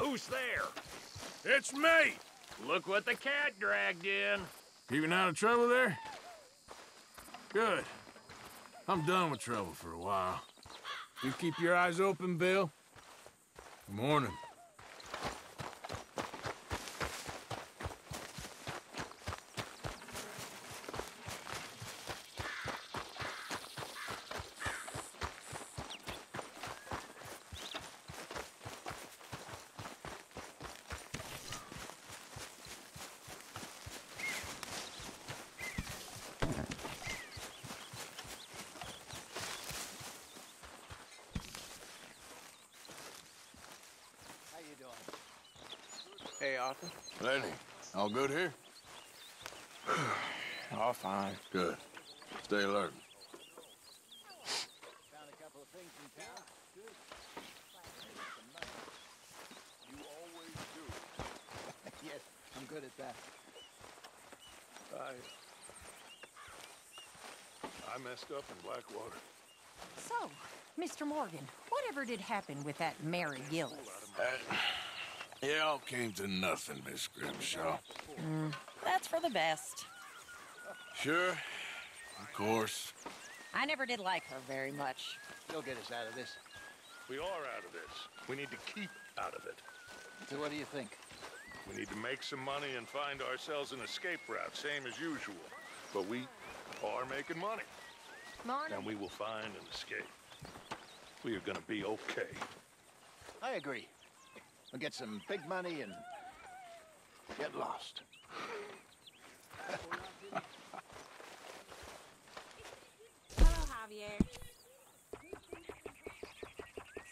Who's there? It's me! Look what the cat dragged in. Keeping out of trouble there? Good. I'm done with trouble for a while. You keep your eyes open, Bill? Good morning. Hey, Arthur. Lenny, all good here? All fine. Good. Stay alert. Found a couple of things in town. Good. You always do. Yes, I'm good at that. I messed up in Blackwater. So, Mr. Morgan, whatever did happen with that Mary Gillis? It all came to nothing, Miss Grimshaw. That's for the best. Sure. Of course. I never did like her very much. You'll get us out of this. We are out of this. We need to keep out of it. So what do you think? We need to make some money and find ourselves an escape route, same as usual. But we are making money. Morning. And we will find an escape. We are gonna be okay. I agree. We'll get some big money and get lost. Hello, Javier.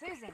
Susan.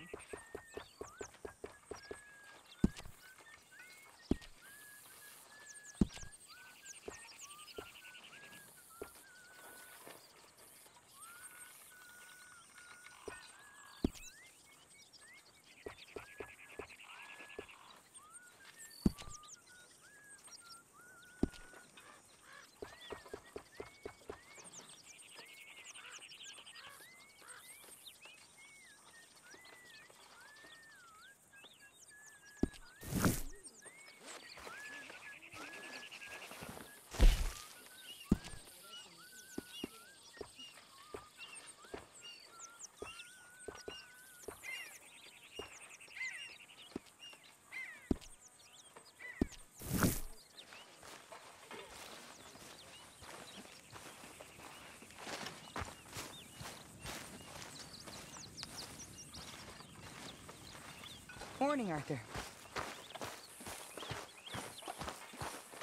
Morning, Arthur.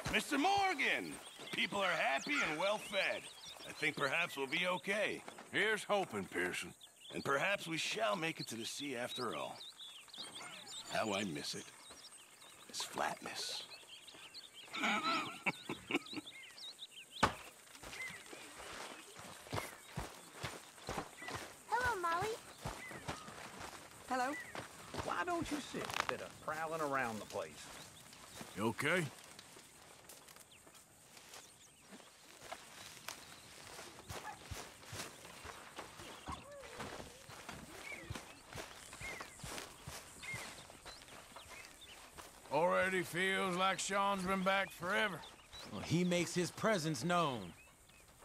Mr. Morgan! People are happy and well fed. I think perhaps we'll be okay. Here's hoping, Pearson. And perhaps we shall make it to the sea after all. How I miss it. This flatness. Hello, Molly. Hello. Why don't you sit instead of prowling around the place? You okay? Already feels like Sean's been back forever. Well, he makes his presence known.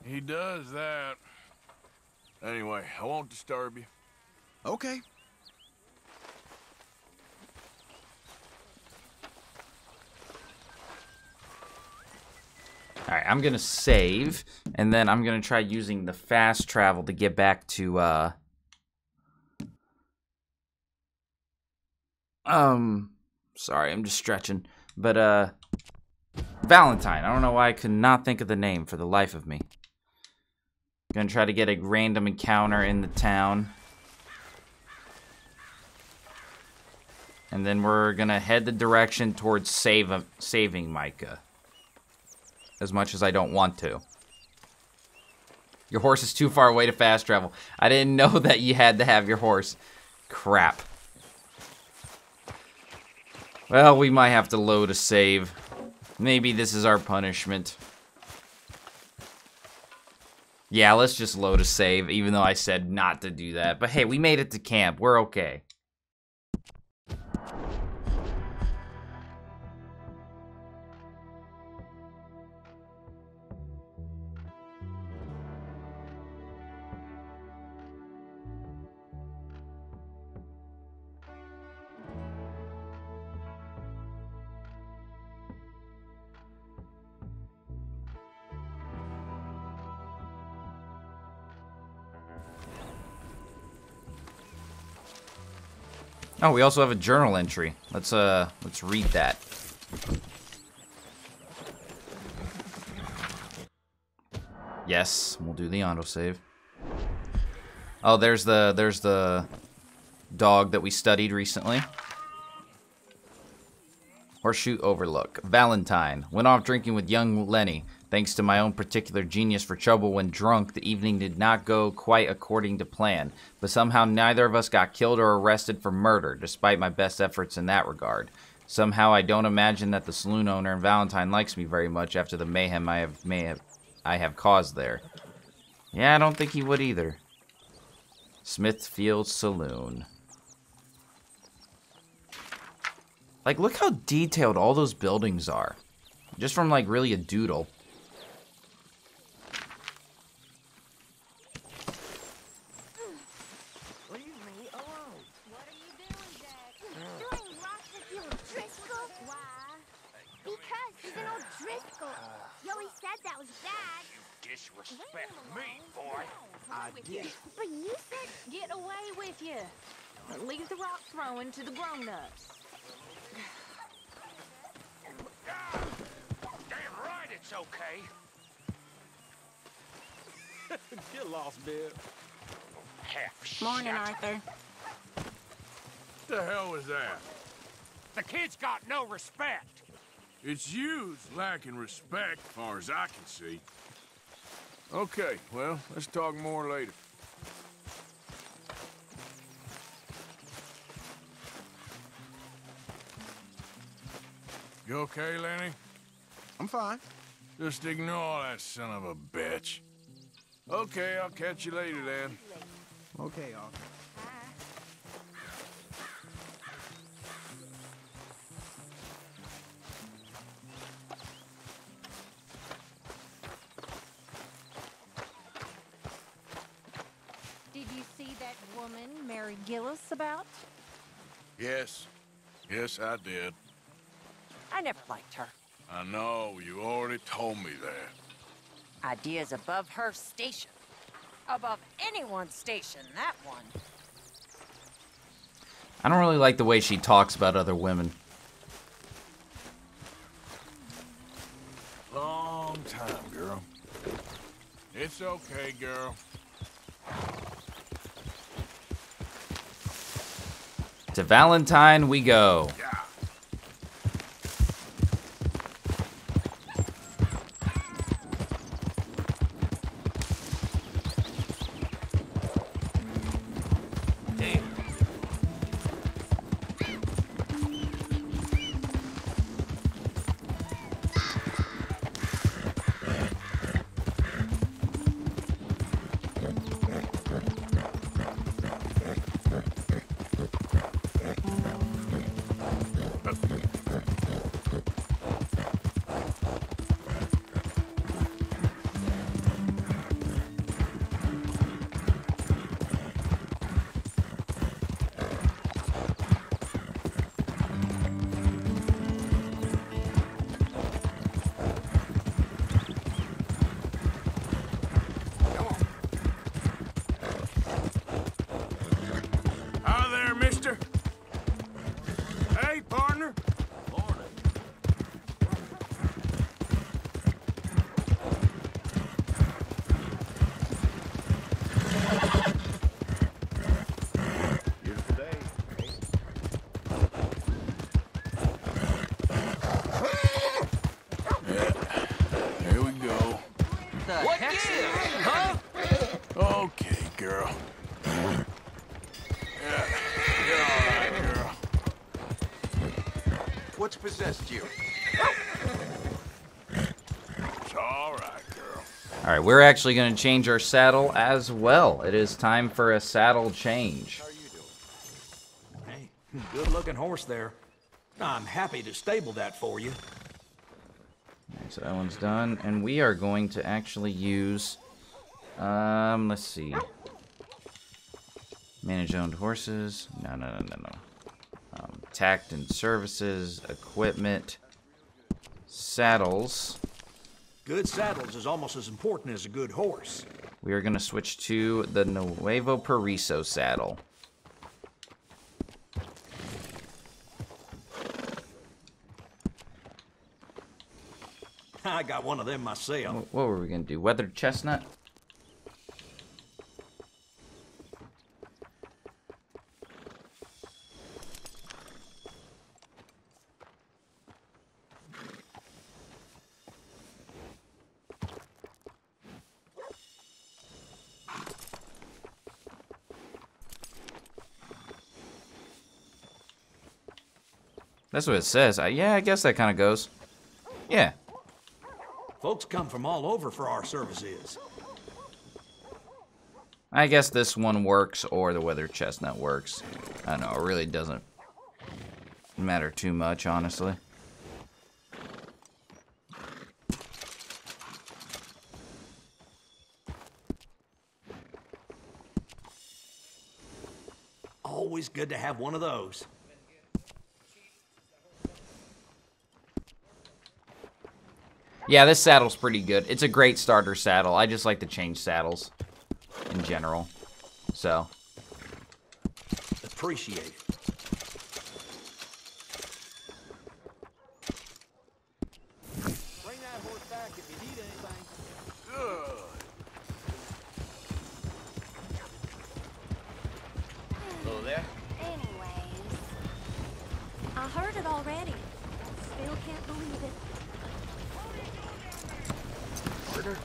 He does that. Anyway, I won't disturb you. Okay. Alright, I'm gonna save, and then I'm gonna try using the fast travel to get back to, sorry, I'm just stretching, but, Valentine. I don't know why I could not think of the name for the life of me. Gonna try to get a random encounter in the town. And then we're gonna head the direction towards saving Micah. As much as I don't want to. Your horse is too far away to fast travel. I didn't know that you had to have your horse. Crap. Well, we might have to load a save. Maybe this is our punishment. Yeah, let's just load a save, even though I said not to do that. But hey, we made it to camp. We're okay. Oh, we also have a journal entry. Let's read that. Yes, we'll do the autosave. Oh, there's the dog that we studied recently. Horseshoe Overlook. Valentine. Went off drinking with young Lenny. Thanks to my own particular genius for trouble when drunk, the evening did not go quite according to plan. But somehow neither of us got killed or arrested for murder, despite my best efforts in that regard. Somehow I don't imagine that the saloon owner and Valentine likes me very much after the mayhem I have caused there. Yeah, I don't think he would either. Smithfield Saloon. Like, look how detailed all those buildings are. Just from, like, really a doodle. Leave me alone. What are you doing, Jack? Doing rocks with you Driscoll. Why? Because he's an old Driscoll. You always said that was bad. Disrespect me, boy. I did. But you said get away with you. Leave the rock throwing to the grown-ups. Damn right it's okay. Get lost, Bill. Half Morning, shit. Arthur. What the hell was that? The kid's got no respect. It's you's lacking respect, far as I can see. Okay, well, let's talk more later. You okay, Lenny? I'm fine. Just ignore that son of a bitch. Okay, I'll catch you later then. Okay, Arthur. Did you see that woman Mary Gillis about? Yes. Yes, I did. I never liked her. I know, you already told me that. Ideas above her station. Above anyone's station, that one. I don't really like the way she talks about other women. Long time, girl. It's okay, girl. To Valentine we go. Yeah. Okay, girl. Yeah, you're all right, girl. What's possessed you? It's all right, girl. All right, we're actually going to change our saddle as well. It is time for a saddle change. Hey, good-looking horse there. I'm happy to stable that for you. Okay, so that one's done, and we are going to actually use, let's see. Manage owned horses. No. Tact and services, equipment, saddles. Good saddles is almost as important as a good horse. We are going to switch to the Nuevo Paraiso saddle. I got one of them myself. What were we gonna do? Weathered chestnut? That's what it says. Yeah, I guess that kind of goes. Yeah. Folks come from all over for our services. I guess this one works or the weathered chestnut works. I don't know. It really doesn't matter too much, honestly. Always good to have one of those. Yeah, this saddle's pretty good. It's a great starter saddle. I just like to change saddles in general. So. Appreciate it. Bring that horse back if you need anything. Good. Hello there. Anyways, I heard it already. Still can't believe it. Murder?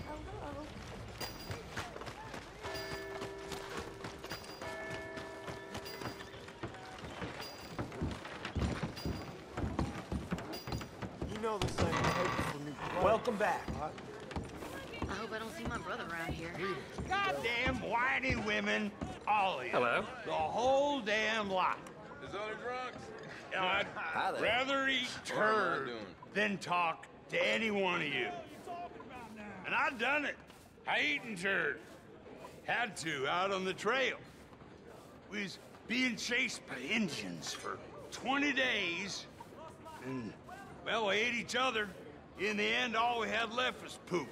Hello. You know the same behavior from me. Welcome back. I hope I don't see my brother around here. Goddamn whiny women, all of you. Hello. The whole damn lot. Is other drunks? I'd rather eat turd than talk to any one of you. And I done it. I eaten turd. Had to, out on the trail. We was being chased by Indians for 20 days. And, well, we ate each other. In the end, all we had left was poop.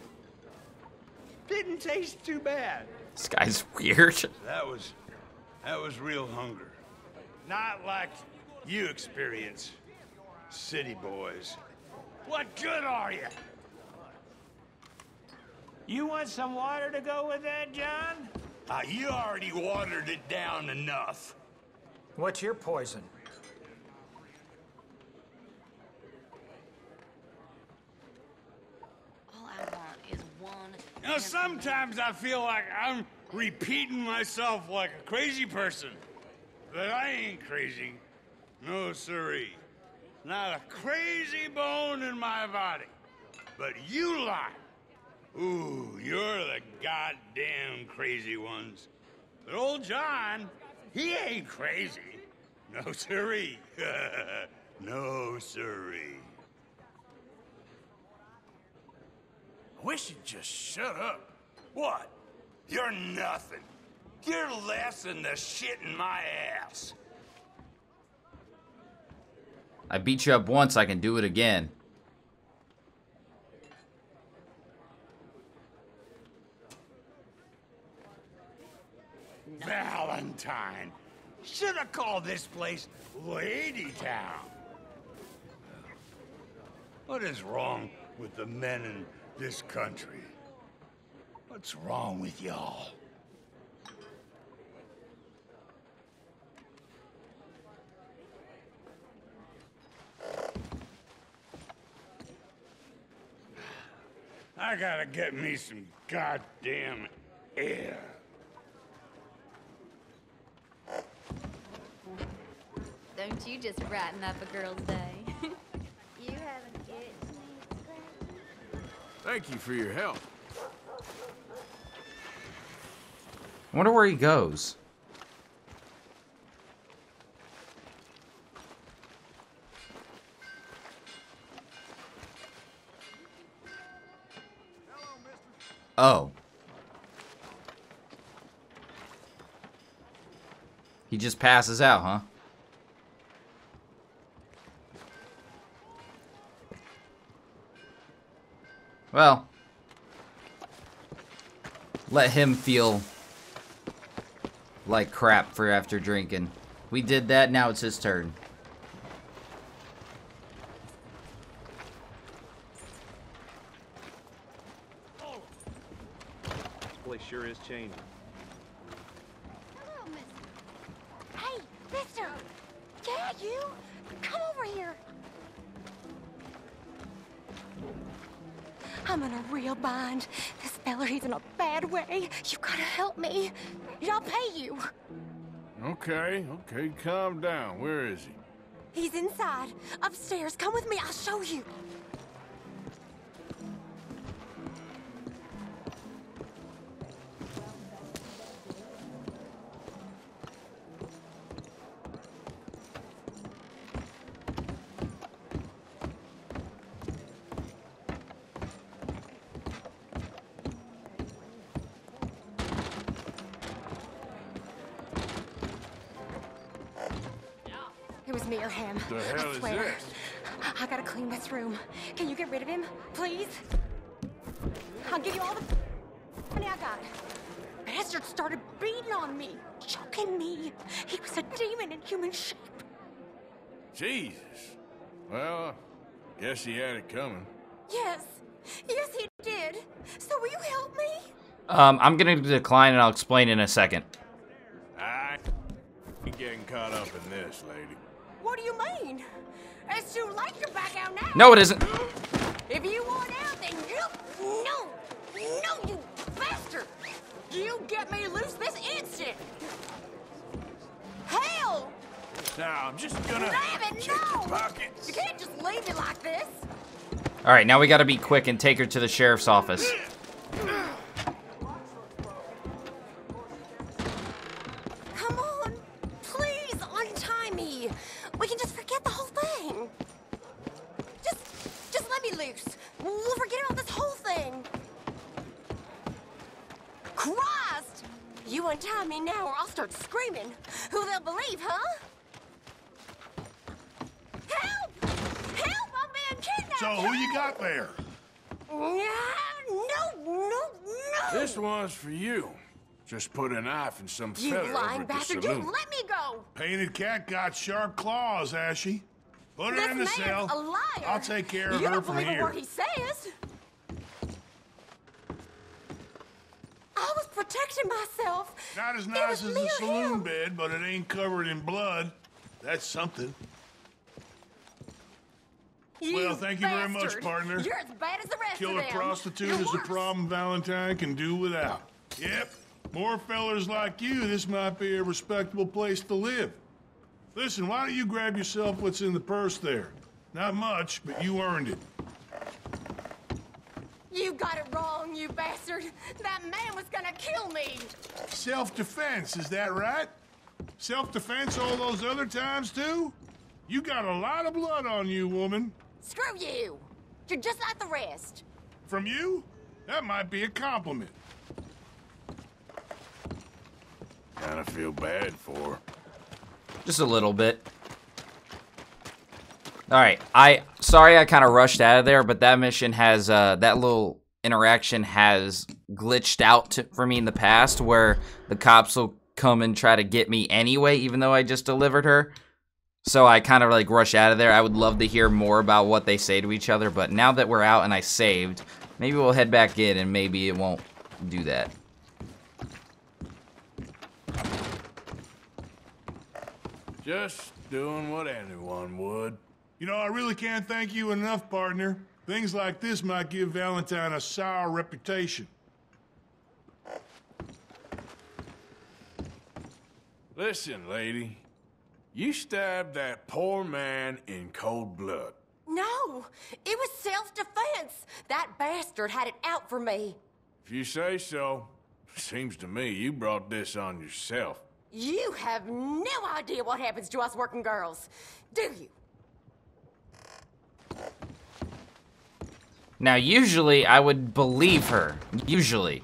Didn't taste too bad. This guy's weird. That was real hunger. Not like you experience, city boys. What good are you? You want some water to go with that, John? You already watered it down enough. What's your poison? All I want is one. You know, sometimes I feel like I'm repeating myself like a crazy person. But I ain't crazy. No, sirree. Not a crazy bone in my body. But you lie. Ooh, you're the goddamn crazy ones. But old John, he ain't crazy. No, sirree. No, sirree. I wish you'd just shut up. What? You're nothing. You're less than the shit in my ass. I beat you up once, I can do it again. Valentine. Should have called this place Lady Town. What is wrong with the men in this country? What's wrong with y'all? I gotta get me some goddamn air. Don't you just brighten up a girl's day. You haven't itched me. Thank you for your help. I wonder where he goes. Oh. He just passes out, huh? Well, let him feel like crap for after drinking. We did that, now it's his turn. sure is changing. Hello, mister. Hey, mister! Yeah, you! Come over here! I'm in a real bind. This fella, he's in a bad way. You gotta help me. I'll pay you. Okay, calm down. Where is he? He's inside, upstairs. Come with me, I'll show you. It was me or him. The hell I is swear. this? I gotta clean this room. Can you get rid of him, please? I'll give you all the money I got. Bastard started beating on me, choking me. He was a demon in human shape. Jesus. Well, guess he had it coming. Yes, he did. So will you help me? I'm gonna decline and I'll explain in a second. I ain't getting caught up in this, lady. What do you mean? It's too late to back out now. No, it isn't. If you want out, then no, you bastard! You get me loose this instant. Hell! Now, I'm just gonna Damn it, check your no! pockets. You can't just leave me like this. All right, now we gotta be quick and take her to the sheriff's office. Come on, please untie me. We can just forget the whole thing. Just let me loose. We'll forget about this whole thing. Christ! You untie me now or I'll start screaming. Who they'll believe, huh? Help! Help! I'm being kidnapped! So who you got there? No! This one's for you. Just put a knife in some You fella over lying at the bastard! You saloon. let me go! Painted cat got sharp claws, has she? Put her This in the man's cell. a liar! I'll take care of you her don't from believe a here. word he says! I was protecting myself. Not as It nice was as me the or saloon him. bed, but it ain't covered in blood. That's something. You Well, thank you very much, bastard. partner. You're as bad as the rest Killer of them. prostitute You're is a worse. problem Valentine can do without. Yep, more fellers like you, this might be a respectable place to live. Listen, why don't you grab yourself what's in the purse there? Not much, but you earned it. You got it wrong, you bastard. That man was gonna kill me. Self-defense, is that right? Self-defense all those other times, too? You got a lot of blood on you, woman. Screw you. You're just like the rest. From you? That might be a compliment. Kinda feel bad for her. Just a little bit. All right, sorry I kind of rushed out of there, but that mission has that little interaction has glitched out for me in the past, where the cops will come and try to get me anyway, even though I just delivered her. So I kind of like rush out of there. I would love to hear more about what they say to each other, but now that we're out and I saved, maybe we'll head back in and maybe it won't do that. Just doing what anyone would. You know, I really can't thank you enough, partner. Things like this might give Valentine a sour reputation. Listen, lady. You stabbed that poor man in cold blood. No, it was self-defense. That bastard had it out for me. If you say so. Seems to me you brought this on yourself. You have no idea what happens to us working girls, do you? Now, usually I would believe her. Usually.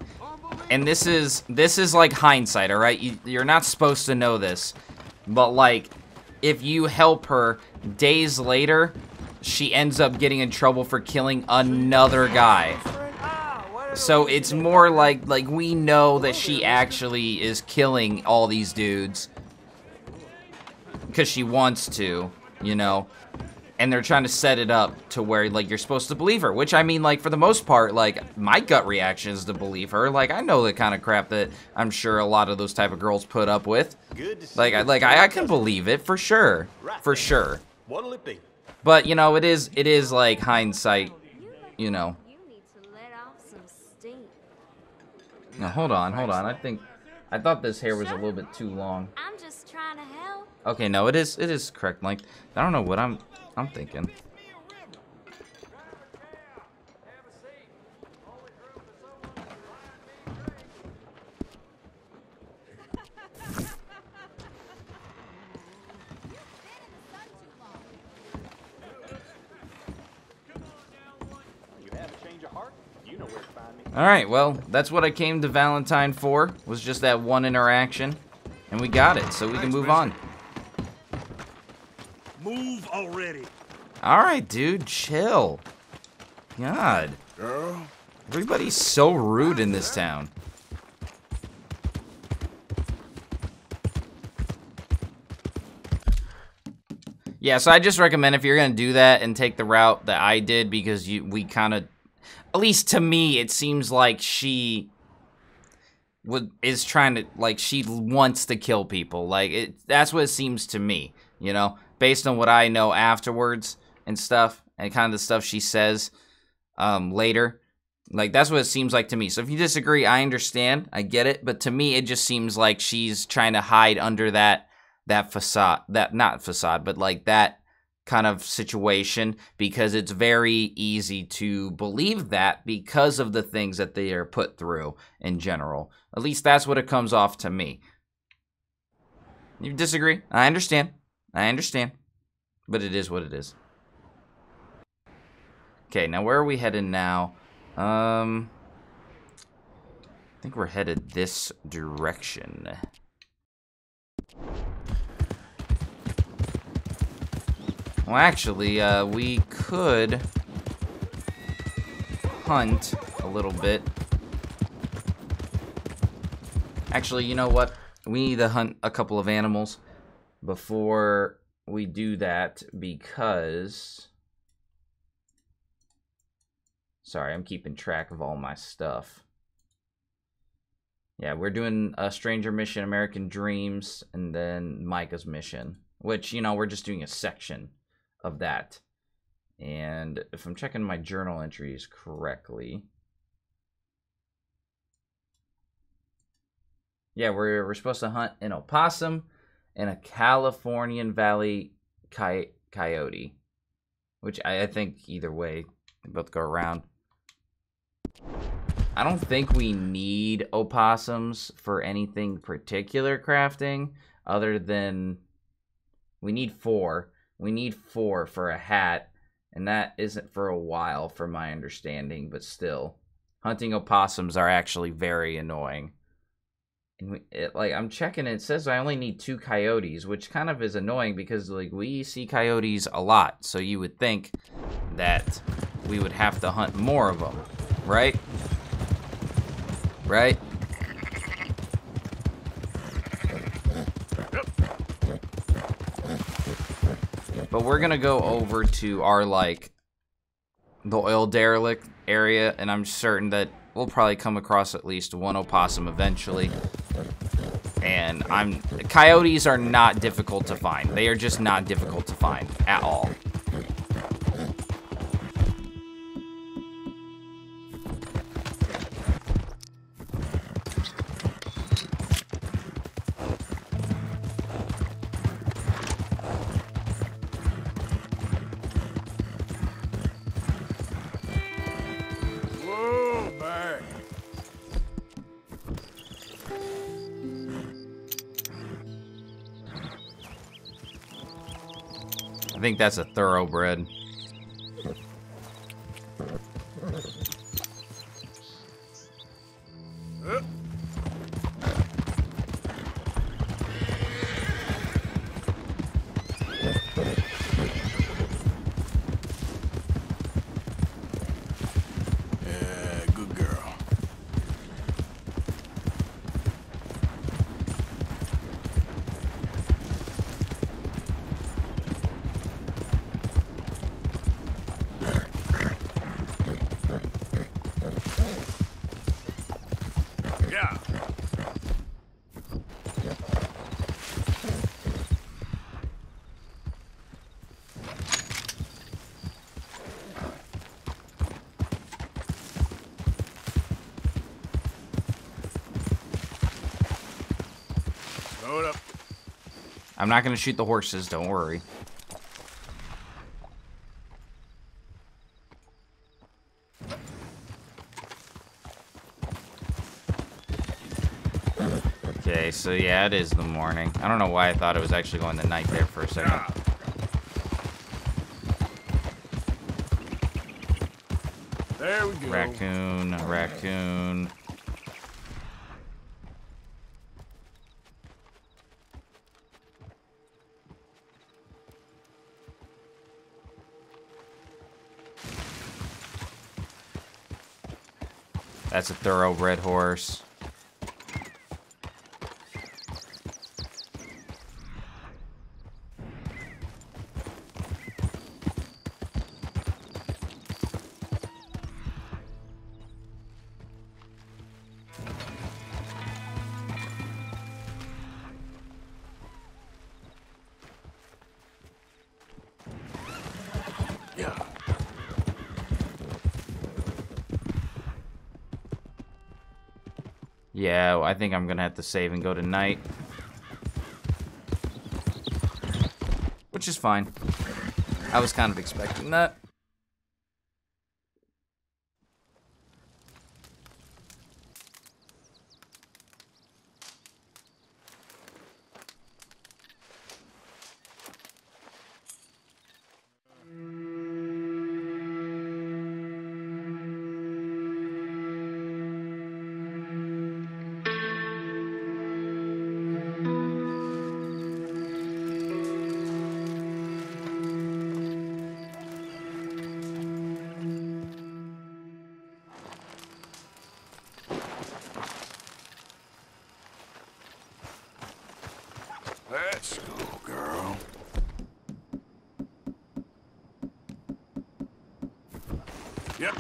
And this is like hindsight, all right? You're not supposed to know this. But like, if you help her days later, she ends up getting in trouble for killing another guy. So it's more like we know that she actually is killing all these dudes because she wants to, you know. And they're trying to set it up to where, like, you're supposed to believe her. Which, I mean, like, for the most part, like, my gut reaction is to believe her. Like, I know the kind of crap that I'm sure a lot of those type of girls put up with. Like, I can believe it, for sure. For sure. What'll it be? But, you know, it is, like, hindsight, you know. You need to let off some steam. Now, hold on. I thought this hair was a little bit too long. I'm just trying to help. Okay, no, it is correct length. I don't know what I'm thinking. Alright, well, that's what I came to Valentine for, was just that one interaction. And we got it, so we can move on. Move already. Alright, dude, chill. God. Girl? Everybody's so rude in this town. Yeah, so I just recommend if you're gonna do that and take the route that I did, because we kind of, at least to me, it seems like she is trying to, like, she wants to kill people. Like, that's what it seems to me, you know, based on what I know afterwards and stuff, and kind of the stuff she says later. Like, that's what it seems like to me. So if you disagree, I understand, I get it, but to me, it just seems like she's trying to hide under that facade, not facade, but like that kind of situation, because it's very easy to believe that because of the things that they are put through in general. At least that's what it comes off to me. You disagree? I understand. But it is what it is. Okay, now where are we headed now? I think we're headed this direction. Well, actually, we could hunt a little bit. Actually, you know what? We need to hunt a couple of animals before we do that, because... Sorry, I'm keeping track of all my stuff. Yeah, we're doing a Stranger Mission, American Dreams, and then Micah's Mission. Which, you know, we're just doing a section of that. And if I'm checking my journal entries correctly... Yeah, we're supposed to hunt an opossum and a Californian Valley coyote. Which I think either way, they both go around. I don't think we need opossums for anything particular crafting, other than we need 4. We need 4 for a hat, and that isn't for a while, from my understanding, but still. Hunting opossums are actually very annoying. And like, I'm checking, it says I only need 2 coyotes, which kind of is annoying because, like, we see coyotes a lot, so you would think that we would have to hunt more of them, right? Right? But we're gonna go over to our, like, the oil derelict area, and I'm certain that we'll probably come across at least one opossum eventually. And coyotes are not difficult to find. They are just not difficult to find at all. I think that's a thoroughbred. I'm not gonna shoot the horses, don't worry. Okay, so yeah, it is the morning. I don't know why I thought it was actually going to night there for a second. There we go. Raccoon, raccoon. That's a thoroughbred horse. Yeah, I think I'm gonna have to save and go to night. Which is fine. I was kind of expecting that. Let's go, girl. Yep.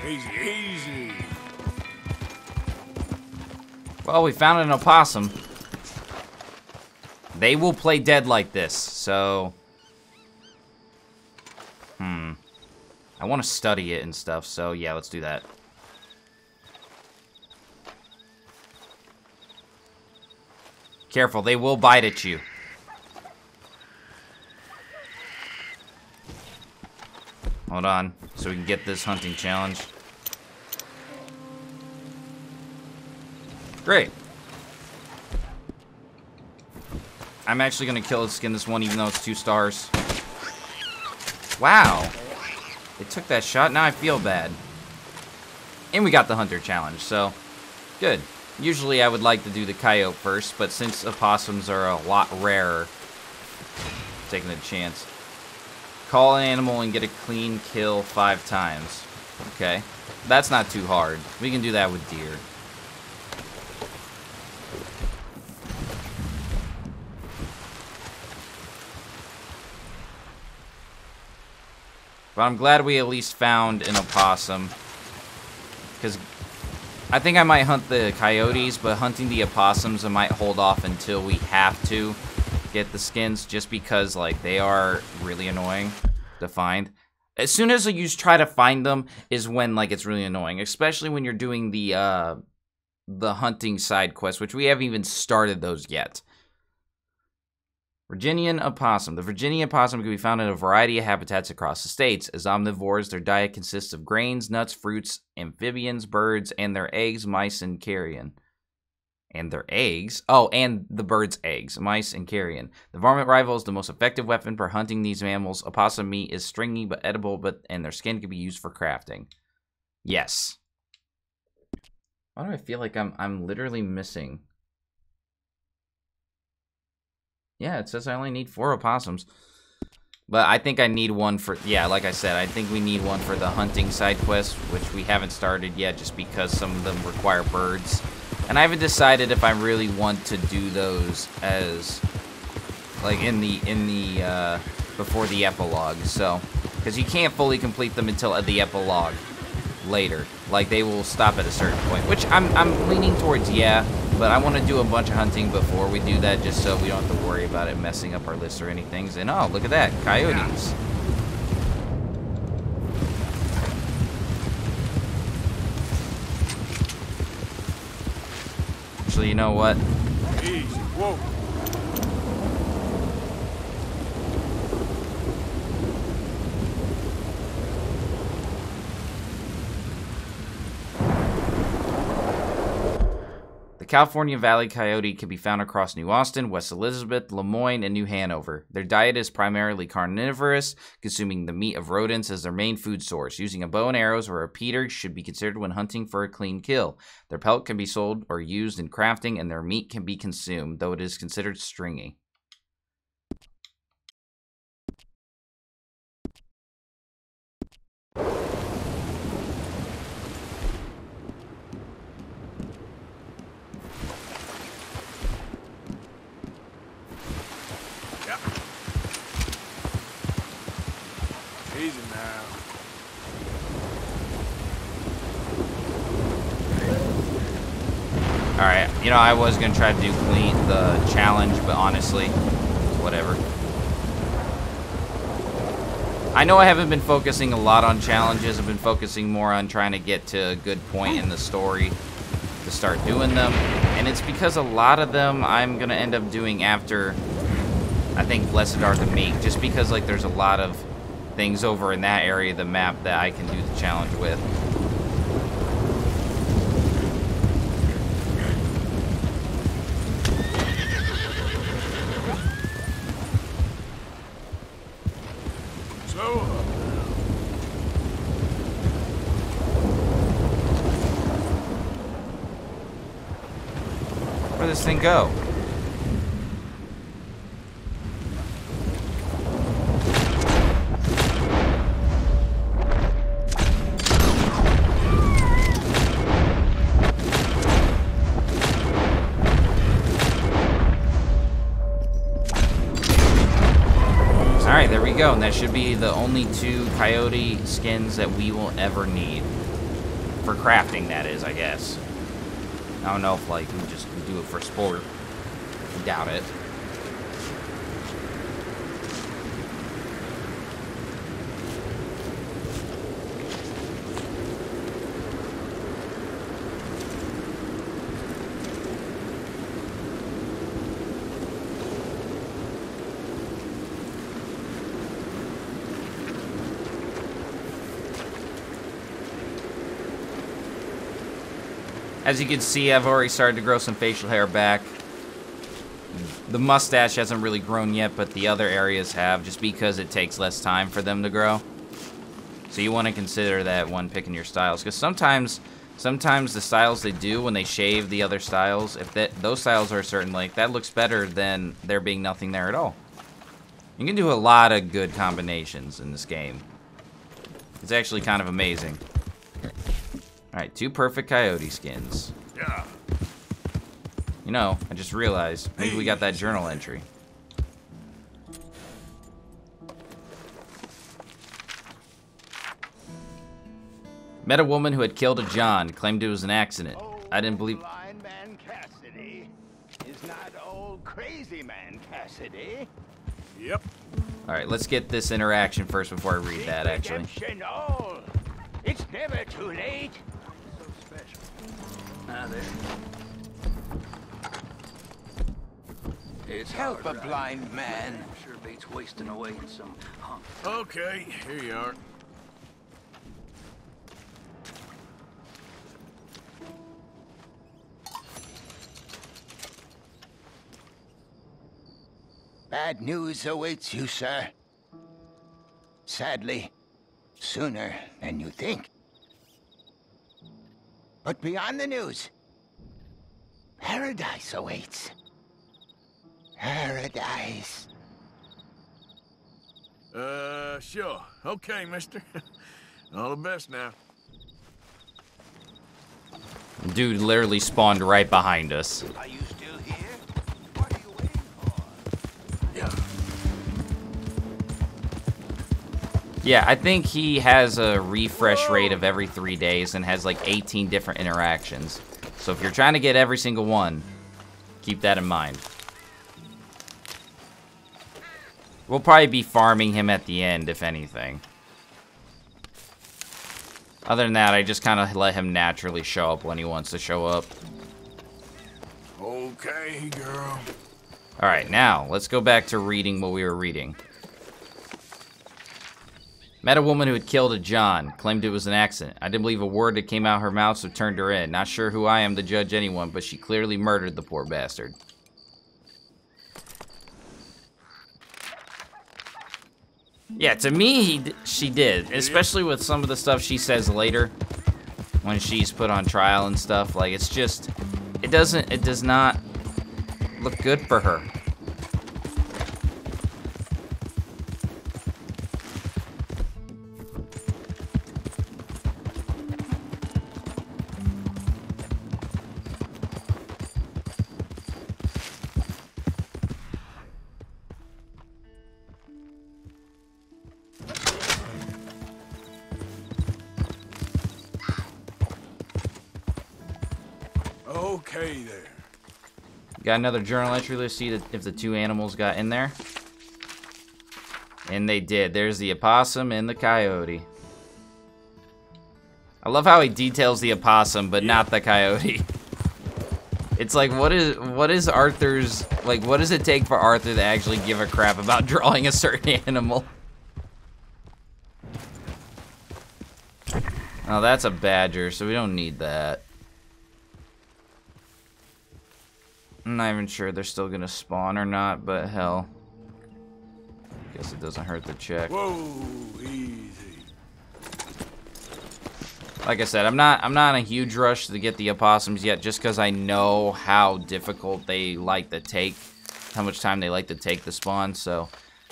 Easy, easy. Well, we found an opossum. They will play dead like this, so... I want to study it and stuff, so yeah, let's do that. Careful, they will bite at you. Hold on, so we can get this hunting challenge. Great. I'm actually gonna kill and skin this one, even though it's 2 stars. Wow. They took that shot, now I feel bad. And we got the hunter challenge, so good. Usually I would like to do the coyote first, but since opossums are a lot rarer, I'm taking a chance. Call an animal and get a clean kill 5 times. Okay. That's not too hard. We can do that with deer. But I'm glad we at least found an opossum. Because I think I might hunt the coyotes, but hunting the opossums I might hold off until we have to get the skins, just because like they are really annoying to find. As soon as you try to find them is when like it's really annoying, especially when you're doing the hunting side quest, which we haven't even started those yet. Virginian opossum. The Virginian opossum can be found in a variety of habitats across the states. As omnivores, their diet consists of grains, nuts, fruits, amphibians, birds, and their eggs, mice, and carrion. And their eggs? Oh, and the bird's eggs, mice, and carrion. The varmint rifle is the most effective weapon for hunting these mammals. Opossum meat is stringy but edible, and their skin can be used for crafting. Yes. Why do I feel like I'm literally missing? Yeah, it says I only need 4 opossums. But I think I need one for... Yeah, like I said, I think we need one for the hunting side quest, which we haven't started yet just because some of them require birds. And I haven't decided if I really want to do those as... Like, in the before the epilogue, so... Because you can't fully complete them until the epilogue later. Like, they will stop at a certain point, which I'm leaning towards yeah, but I want to do a bunch of hunting before we do that, just so we don't have to worry about it messing up our list or anything. And oh, look at that, coyotes. Actually, you know what? Easy, whoa. The California Valley coyote can be found across New Austin, West Elizabeth, Lemoyne, and New Hanover. Their diet is primarily carnivorous, consuming the meat of rodents as their main food source. Using a bow and arrows or a repeater should be considered when hunting for a clean kill. Their pelt can be sold or used in crafting, and their meat can be consumed, though it is considered stringy. Easy now. Alright, you know, I was going to try to do the challenge, but honestly, whatever. I know I haven't been focusing a lot on challenges. I've been focusing more on trying to get to a good point in the story to start doing them. And it's because a lot of them I'm going to end up doing after, I think, Blessed Are the Meek. Just because, like, there's a lot of things over in that area of the map that I can do the challenge with. So, Where'd this thing go? Alright, there we go, and that should be the only 2 coyote skins that we will ever need. For crafting, that is, I guess. I don't know if, like, we just do it for sport. I doubt it. As you can see, I've already started to grow some facial hair back. The mustache hasn't really grown yet, but the other areas have, just because it takes less time for them to grow. So you want to consider that when picking your styles, because sometimes the styles they do when they shave the other styles, if those styles are a certain length, that looks better than there being nothing there at all. You can do a lot of good combinations in this game. It's actually kind of amazing. Alright, 2 perfect coyote skins. yeah. You know, I just realized, maybe we got that journal entry. Met a woman who had killed a John, claimed it was an accident. I didn't believe... Blind man Cassidy is not old crazy man Cassidy. Yep. Alright, let's get this interaction first before I read that, actually. Redemption all. It's never too late. So special. Ah, there. It's Help hard, a right? blind man. Sure beats wasting away in some hunk. Okay, here you are. Bad news awaits you, sir. Sadly, sooner than you think. But beyond the news, paradise awaits. Paradise. Sure. Okay, mister. All the best now. Dude literally spawned right behind us. Are you still here? What are you waiting for? Yeah. Yeah, I think he has a refresh rate of every 3 days and has like 18 different interactions. So if you're trying to get every single one, keep that in mind. We'll probably be farming him at the end, if anything. Other than that, I just kind of let him naturally show up when he wants to show up. Okay, girl. Alright, now, let's go back to reading what we were reading. Met a woman who had killed a John. Claimed it was an accident. I didn't believe a word that came out of her mouth, so turned her in. Not sure who I am to judge anyone, but she clearly murdered the poor bastard. Yeah, to me, she did. Especially with some of the stuff she says later. When she's put on trial and stuff. Like, it's just... It does not look good for her. Okay there. Got another journal entry. Let's see if the 2 animals got in there. And they did. There's the opossum and the coyote. I love how he details the opossum, but not the coyote. It's like, what is Arthur's, like, what does it take for Arthur to actually give a crap about drawing a certain animal? Oh, that's a badger, so we don't need that. I'm not even sure they're still gonna spawn or not, but hell. Guess it doesn't hurt to check. Whoa, easy. Like I said, I'm not in a huge rush to get the opossums yet, just because I know how difficult they like to take, how much time they like to take to spawn. So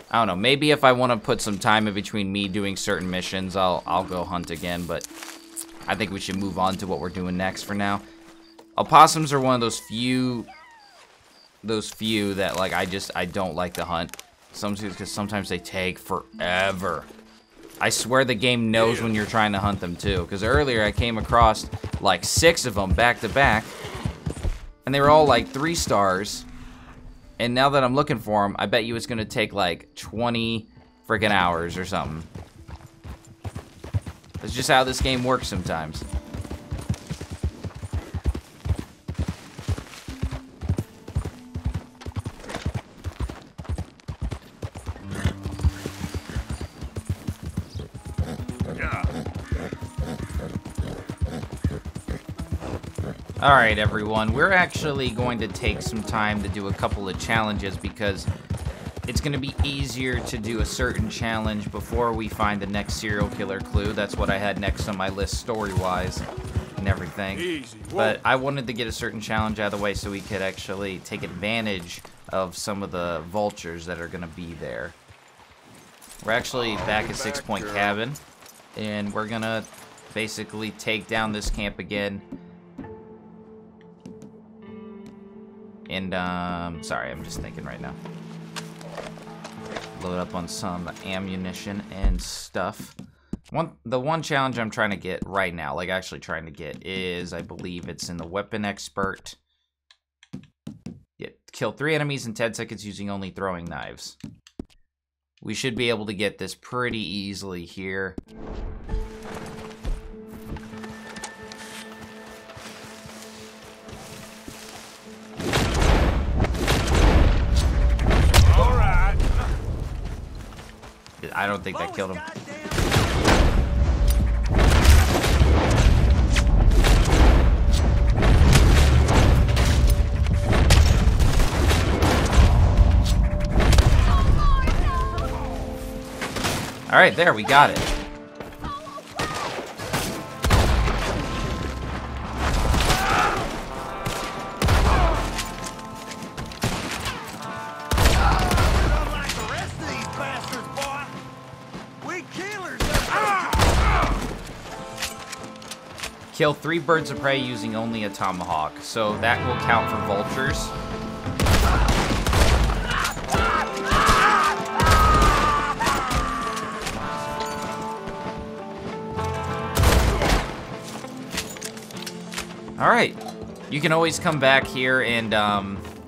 I don't know. Maybe if I want to put some time in between me doing certain missions, I'll go hunt again. But I think we should move on to what we're doing next for now. Opossums are one of those few that like I don't like to hunt. Because sometimes they take forever. I swear the game knows when you're trying to hunt them too. Because earlier I came across like 6 of them back to back, and they were all like 3 stars. And now that I'm looking for them, I bet you it's gonna take like 20 freaking hours or something. That's just how this game works sometimes. Alright everyone, we're actually going to take some time to do a couple of challenges because it's going to be easier to do a certain challenge before we find the next serial killer clue. That's what I had next on my list story-wise and everything. Easy. But I wanted to get a certain challenge out of the way so we could actually take advantage of some of the vultures that are going to be there. We're actually back at 6 Point Cabin, and we're going to basically take down this camp again. And, sorry, I'm just thinking right now. Load up on some ammunition and stuff. The one challenge I'm trying to get right now, like actually trying to get, is, I believe it's in the Weapon Expert. Yeah, kill 3 enemies in 10 seconds using only throwing knives. We should be able to get this pretty easily here. I don't think that killed him. All right, there, we got it. Kill 3 birds of prey using only a tomahawk, so that will count for vultures. Alright. You can always come back here and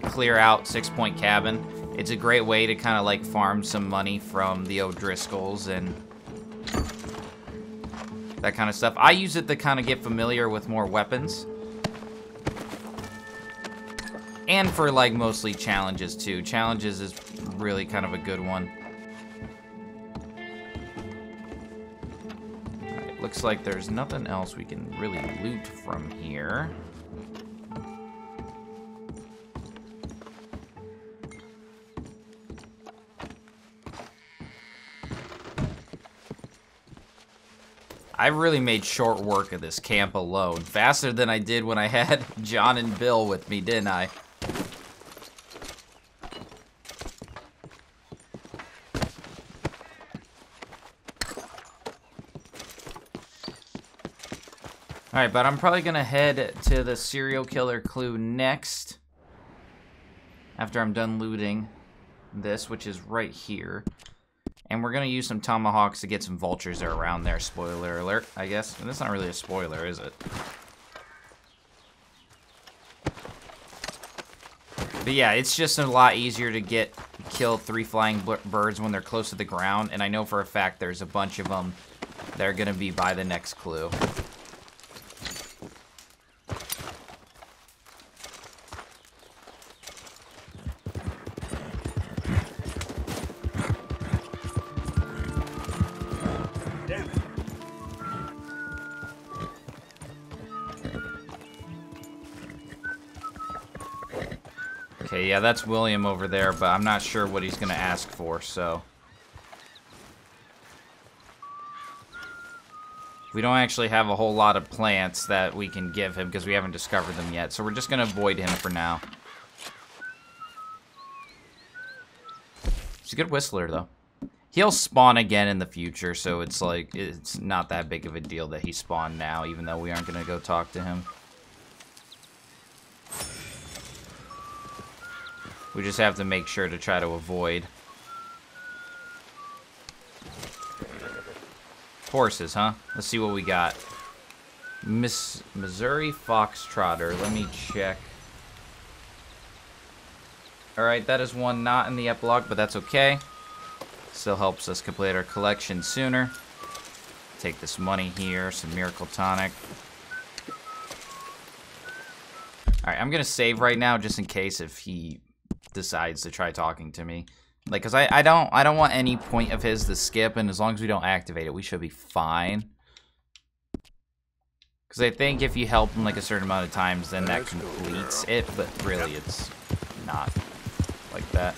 clear out 6 Point Cabin. It's a great way to kind of like farm some money from the O'Driscolls and that kind of stuff. I use it to kind of get familiar with more weapons. And for like mostly challenges too. Challenges is really kind of a good one. Alright, looks like there's nothing else we can really loot from here. I really made short work of this camp alone. Faster than I did when I had John and Bill with me, didn't I? Alright, but I'm probably gonna head to the serial killer clue next. After I'm done looting this, which is right here. And we're gonna use some tomahawks to get some vultures that are around there. Spoiler alert, I guess. And that's not really a spoiler, is it? But yeah, it's just a lot easier to kill 3 flying birds when they're close to the ground. And I know for a fact there's a bunch of them that are gonna be by the next clue. Okay, yeah, that's William over there, but I'm not sure what he's gonna ask for, so. We don't actually have a whole lot of plants that we can give him because we haven't discovered them yet, so we're just gonna avoid him for now. He's a good whistler, though. He'll spawn again in the future, so it's like, it's not that big of a deal that he spawned now, even though we aren't gonna go talk to him. We just have to make sure to try to avoid. Horses, huh? Let's see what we got. Missouri Foxtrotter. Let me check. Alright, that is one not in the epilogue, but that's okay. Still helps us complete our collection sooner. Take this money here, some Miracle Tonic. Alright, I'm gonna save right now just in case if he decides to try talking to me. Like, cause I don't want any point of his to skip, and as long as we don't activate it, we should be fine. Cause I think if you help him like a certain amount of times, then that completes it, but really it's not like that.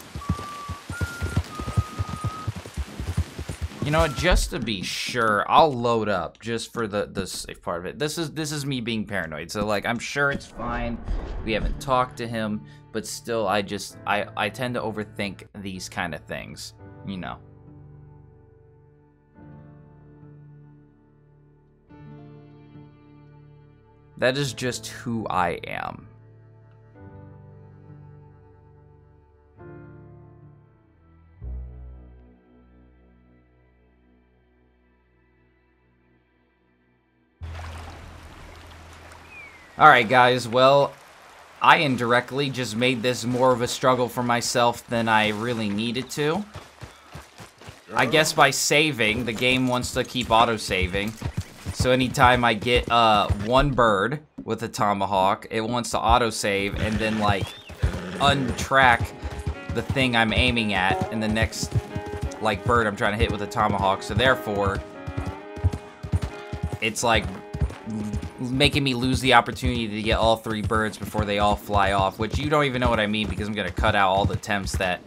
You know what, just to be sure, I'll load up just for the safe part of it. This is me being paranoid. So like, I'm sure it's fine. We haven't talked to him, but still I tend to overthink these kind of things, you know. That is just who I am. Alright guys, well, I indirectly just made this more of a struggle for myself than I really needed to. I guess by saving, the game wants to keep auto-saving. So anytime I get one bird with a tomahawk, it wants to auto-save and then like untrack the thing I'm aiming at and the next like bird I'm trying to hit with a tomahawk. So therefore, it's like making me lose the opportunity to get all 3 birds before they all fly off, which you don't even know what I mean because I'm gonna cut out all the attempts that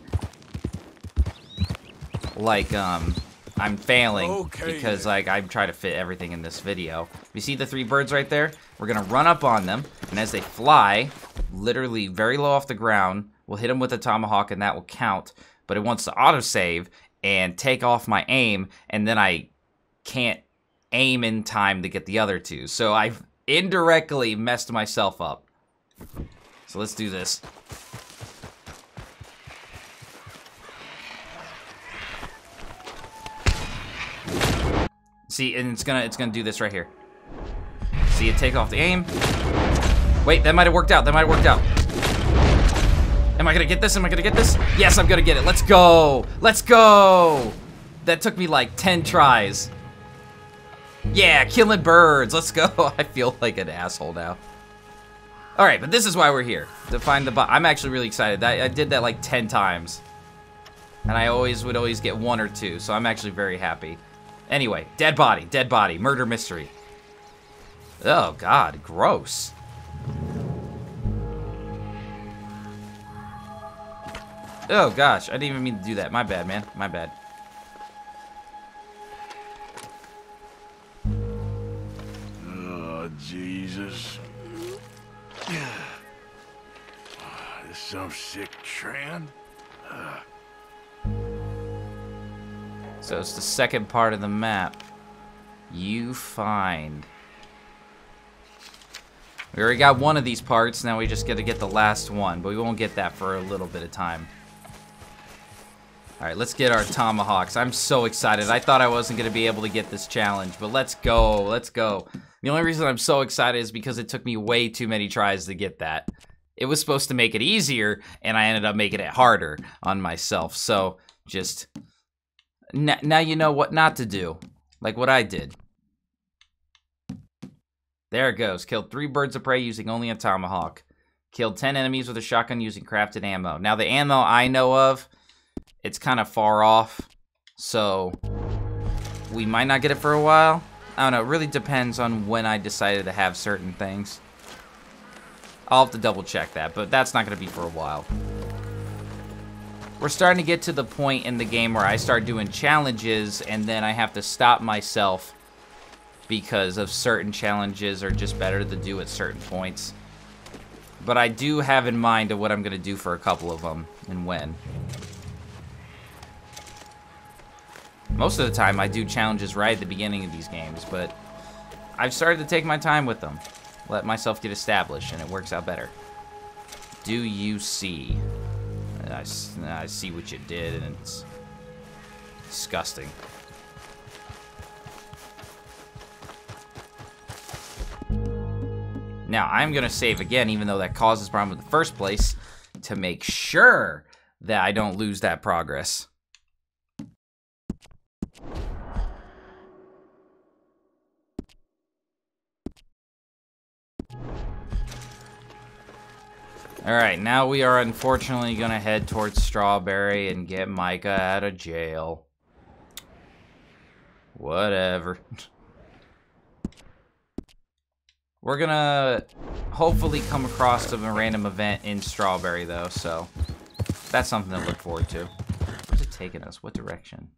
like I'm failing because like I'm trying to fit everything in this video. You see the 3 birds right there? We're gonna run up on them, and as they fly, literally very low off the ground, we'll hit them with a tomahawk and that will count, but it wants to autosave and take off my aim, and then I can't aim in time to get the other 2. So I've indirectly messed myself up. So let's do this. See, and it's gonna do this right here. See it take off the aim. Wait, that might have worked out. That might have worked out. Am I gonna get this? Am I gonna get this? Yes, I'm gonna get it. Let's go. Let's go. That took me like 10 tries. Yeah, killing birds. Let's go. I feel like an asshole now. All right, but this is why we're here. To find the bot. I'm actually really excited. I did that like 10 times. And I would always get 1 or 2, so I'm actually very happy. Anyway, dead body, murder mystery. Oh God, gross. Oh gosh, I didn't even mean to do that. My bad, man, my bad. Oh, Jesus. This some sick trend. So it's the second part of the map. You find. We already got one of these parts, now we just gotta get the last one, but we won't get that for a little bit of time. Alright, let's get our tomahawks. I'm so excited. I thought I wasn't gonna be able to get this challenge, but let's go, let's go. The only reason I'm so excited is because it took me way too many tries to get that. It was supposed to make it easier, and I ended up making it harder on myself, so just... Now you know what not to do, like what I did. There it goes. Killed 3 birds of prey using only a tomahawk. Killed 10 enemies with a shotgun using crafted ammo. Now the ammo I know of, it's kind of far off, so we might not get it for a while. I don't know. It really depends on when I decided to have certain things. I'll have to double check that, but that's not going to be for a while. We're starting to get to the point in the game where I start doing challenges and then I have to stop myself because of certain challenges are just better to do at certain points. But I do have in mind of what I'm going to do for a couple of them and when. Most of the time I do challenges right at the beginning of these games, but I've started to take my time with them. Let myself get established and it works out better. Do you see? I see what you did, and it's disgusting. Now, I'm going to save again, even though that causes problem in the first place, to make sure that I don't lose that progress. Alright, now we are unfortunately gonna head towards Strawberry and get Micah out of jail. Whatever. We're gonna hopefully come across a random event in Strawberry though, so that's something to look forward to. Where's it taking us? What direction?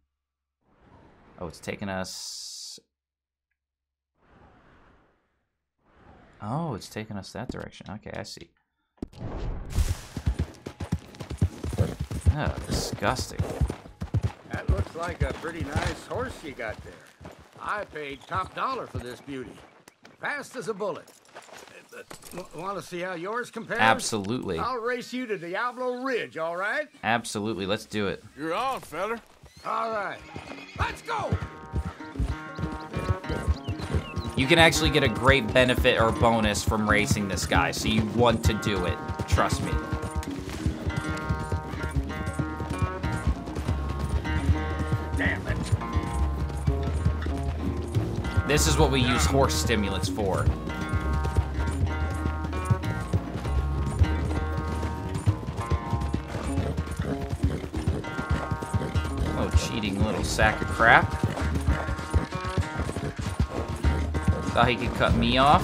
Oh, it's taking us... Oh, it's taking us that direction. Okay, I see. Oh, disgusting. That looks like a pretty nice horse you got there. I paid top dollar for this beauty. Fast as a bullet. Want to see how yours compares? Absolutely. I'll race you to Diablo Ridge, all right? Absolutely, let's do it. You're on, fella. All right. Let's go! You can actually get a great benefit or bonus from racing this guy, so you want to do it. Trust me. Damn it. This is what we use horse stimulants for. Oh, cheating little sack of crap. Thought he could cut me off.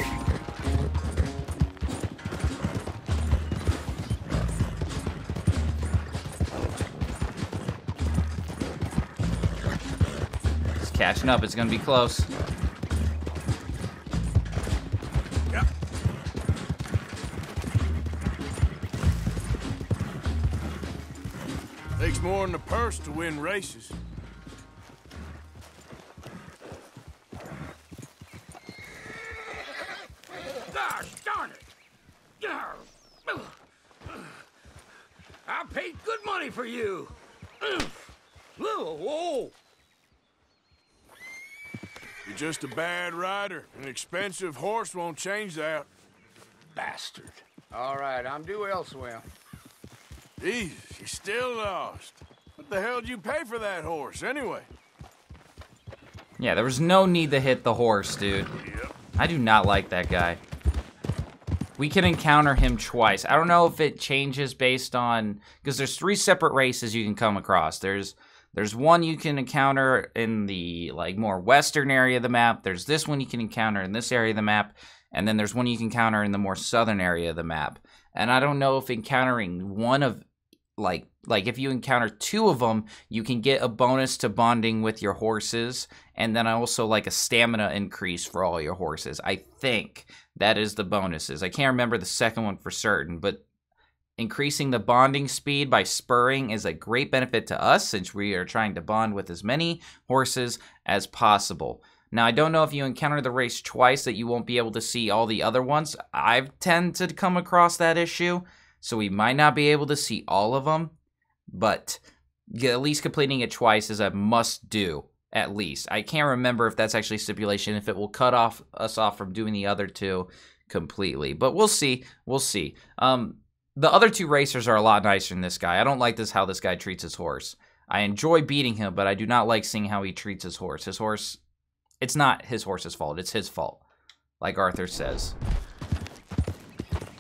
It's catching up. It's gonna be close. Yep. Takes more than a purse to win races. Gosh darn it! I paid good money for you. Whoa! You're just a bad rider. An expensive horse won't change that. bastard. All right, I'm due elsewhere. Jesus, you're still lost. What the hell did you pay for that horse, anyway? Yeah, there was no need to hit the horse, dude. Yep. I do not like that guy. We can encounter him twice. I don't know if it changes based on... Because there's 3 separate races you can come across. There's one you can encounter in the, like, more western area of the map. There's this one you can encounter in this area of the map. And then there's one you can encounter in the more southern area of the map. And I don't know if encountering one of... Like if you encounter 2 of them, you can get a bonus to bonding with your horses, and then also like a stamina increase for all your horses. I think that is the bonuses. I can't remember the second one for certain, but increasing the bonding speed by spurring is a great benefit to us since we are trying to bond with as many horses as possible. Now, I don't know if you encounter the race twice that you won't be able to see all the other ones. I tend to come across that issue. So we might not be able to see all of them, but at least completing it twice is a must-do, at least. I can't remember if that's actually a stipulation, if it will cut us off from doing the other 2 completely. But we'll see. We'll see. The other 2 racers are a lot nicer than this guy. I don't like how this guy treats his horse. I enjoy beating him, but I do not like seeing how he treats his horse. His horse, it's not his horse's fault. It's his fault, like Arthur says.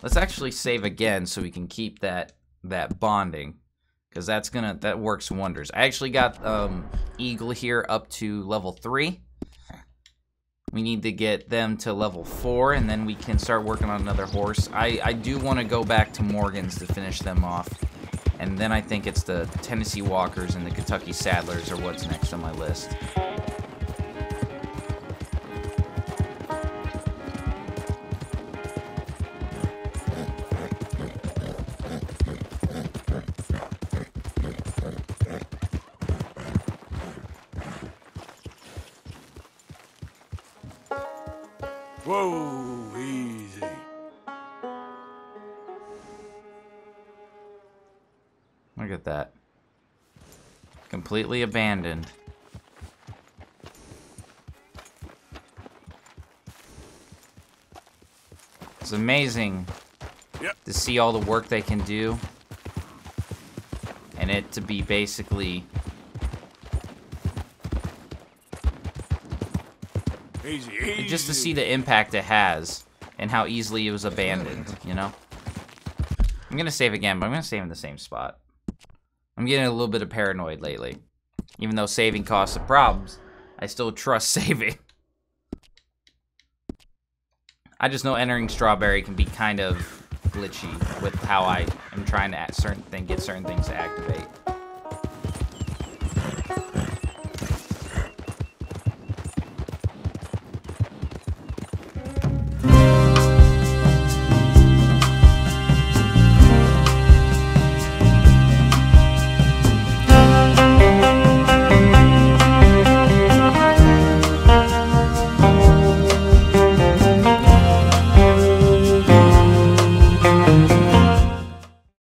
Let's actually save again so we can keep that bonding, because that works wonders. I actually got Eagle here up to level 3. We need to get them to level 4, and then we can start working on another horse. I do want to go back to Morgan's to finish them off, and then I think it's the Tennessee Walkers and the Kentucky Saddlers are what's next on my list. Whoa, easy. Look at that. Completely abandoned. It's amazing to see all the work they can do. And it to be basically... Easy. Just to see the impact it has and how easily it was abandoned, you know? I'm gonna save again, but I'm gonna save in the same spot. I'm getting a little bit of paranoid lately. Even though saving causes problems, I still trust saving. I just know entering Strawberry can be kind of glitchy with how I am trying to get certain things to activate.